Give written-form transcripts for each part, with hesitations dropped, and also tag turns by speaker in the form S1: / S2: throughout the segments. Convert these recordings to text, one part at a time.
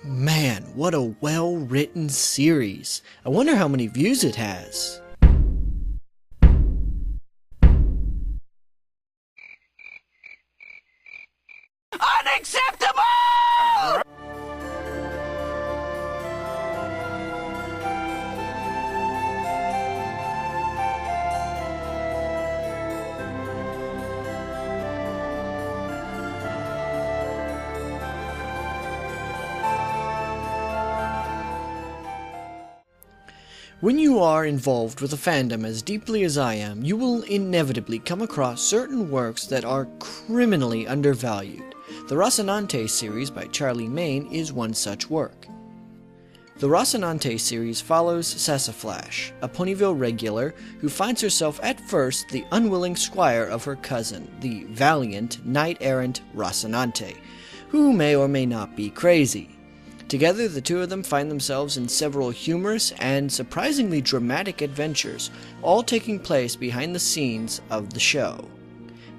S1: Man, what a well-written series. I wonder how many views it has.
S2: Unacceptable!
S1: When you are involved with a fandom as deeply as I am, you will inevitably come across certain works that are criminally undervalued. The Rocinante series by Charliemane is one such work. The Rocinante series follows Sassaflash, a Ponyville regular who finds herself at first the unwilling squire of her cousin, the valiant knight-errant Rocinante, who may or may not be crazy. Together, the two of them find themselves in several humorous and surprisingly dramatic adventures, all taking place behind the scenes of the show.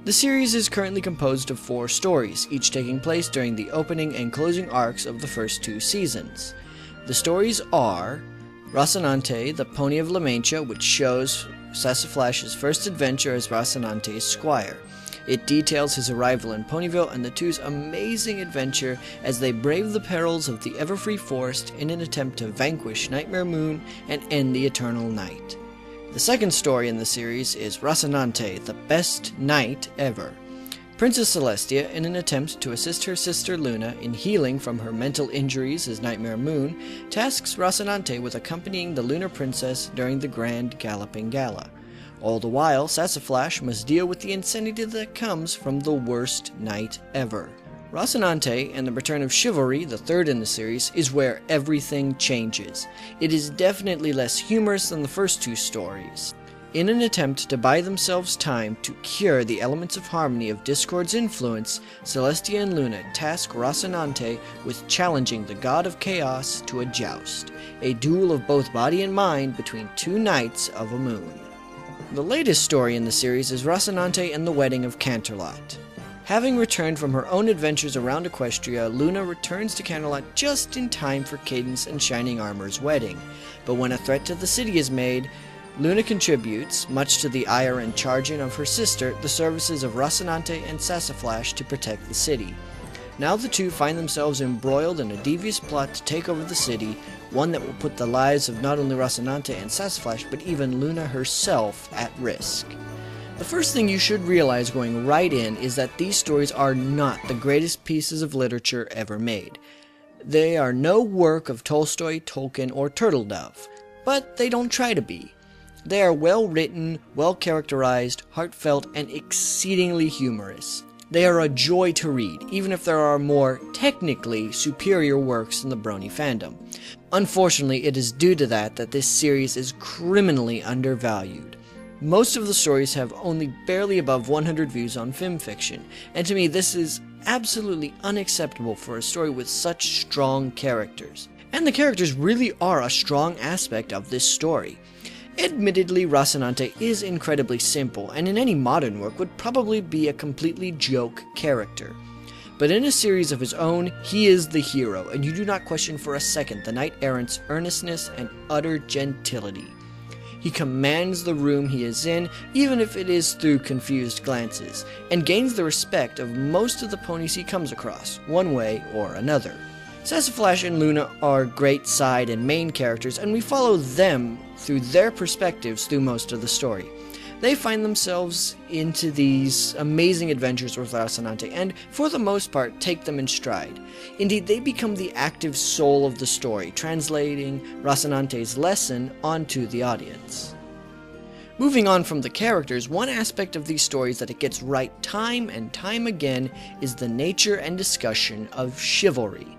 S1: The series is currently composed of 4 stories, each taking place during the opening and closing arcs of the first 2 seasons. The stories are Rocinante, the Pony of La Mancha, which shows Sassaflash's first adventure as Rocinante's squire. It details his arrival in Ponyville and the two's amazing adventure as they brave the perils of the Everfree Forest in an attempt to vanquish Nightmare Moon and end the Eternal Night. The second story in the series is Rocinante, the best knight ever. Princess Celestia, in an attempt to assist her sister Luna in healing from her mental injuries as Nightmare Moon, tasks Rocinante with accompanying the Lunar Princess during the Grand Galloping Gala. All the while, Sassaflash must deal with the insanity that comes from the worst night ever. Rocinante and the Return of Chivalry, the third in the series, is where everything changes. It is definitely less humorous than the first 2 stories. In an attempt to buy themselves time to cure the elements of harmony of Discord's influence, Celestia and Luna task Rocinante with challenging the god of chaos to a joust, a duel of both body and mind between 2 knights of a moon. The latest story in the series is Rocinante and the Wedding of Canterlot. Having returned from her own adventures around Equestria, Luna returns to Canterlot just in time for Cadance and Shining Armor's wedding. But when a threat to the city is made, Luna contributes, much to the ire and chagrin of her sister, the services of Rocinante and Sassaflash to protect the city. Now the two find themselves embroiled in a devious plot to take over the city, one that will put the lives of not only Rocinante and Sassaflash, but even Luna herself at risk. The first thing you should realize going right in is that these stories are not the greatest pieces of literature ever made. They are no work of Tolstoy, Tolkien, or Turtledove, but they don't try to be. They are well written, well characterized, heartfelt, and exceedingly humorous. They are a joy to read, even if there are more technically superior works in the Brony fandom. Unfortunately, it is due to that this series is criminally undervalued. Most of the stories have only barely above 100 views on FimFiction, and to me this is absolutely unacceptable for a story with such strong characters. And the characters really are a strong aspect of this story. Admittedly, Rocinante is incredibly simple, and in any modern work would probably be a completely joke character. But in a series of his own, he is the hero, and you do not question for a second the knight-errant's earnestness and utter gentility. He commands the room he is in, even if it is through confused glances, and gains the respect of most of the ponies he comes across, one way or another. Sassaflash and Luna are great side and main characters, and we follow them through their perspectives through most of the story. They find themselves into these amazing adventures with Rocinante, and for the most part take them in stride. Indeed, they become the active soul of the story, translating Rocinante's lesson onto the audience. Moving on from the characters, one aspect of these stories that it gets right time and time again is the nature and discussion of chivalry.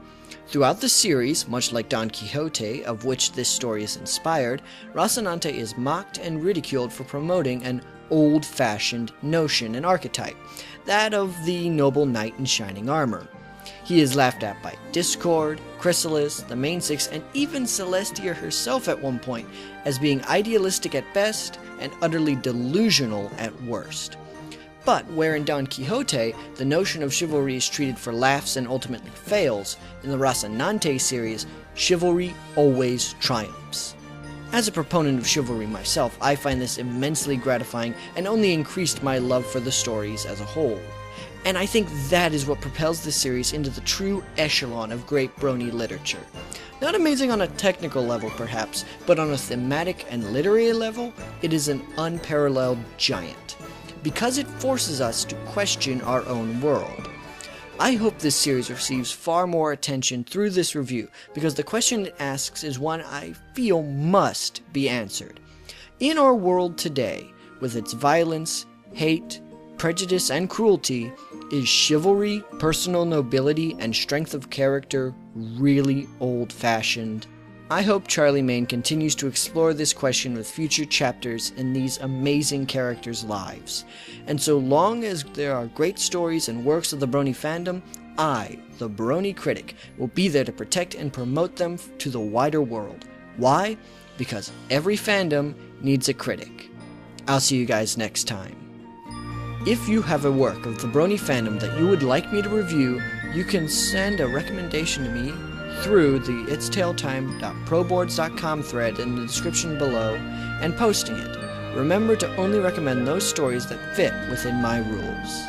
S1: Throughout the series, much like Don Quixote, of which this story is inspired, Rocinante is mocked and ridiculed for promoting an old-fashioned notion and archetype, that of the noble knight in shining armor. He is laughed at by Discord, Chrysalis, the Main Six, and even Celestia herself at one point, as being idealistic at best and utterly delusional at worst. But where in Don Quixote, the notion of chivalry is treated for laughs and ultimately fails, in the Rocinante series, chivalry always triumphs. As a proponent of chivalry myself, I find this immensely gratifying and only increased my love for the stories as a whole. And I think that is what propels this series into the true echelon of great Brony literature. Not amazing on a technical level perhaps, but on a thematic and literary level, it is an unparalleled giant, because it forces us to question our own world. I hope this series receives far more attention through this review, because the question it asks is one I feel must be answered. In our world today, with its violence, hate, prejudice, and cruelty, is chivalry, personal nobility, and strength of character really old-fashioned? I hope Charliemane continues to explore this question with future chapters in these amazing characters' lives. And so long as there are great stories and works of the Brony fandom, I, the Brony Critic, will be there to protect and promote them to the wider world. Why? Because every fandom needs a critic. I'll see you guys next time. If you have a work of the Brony fandom that you would like me to review, you can send a recommendation to me through the itstaytime.proboards.com thread in the description below and posting it. Remember to only recommend those stories that fit within my rules.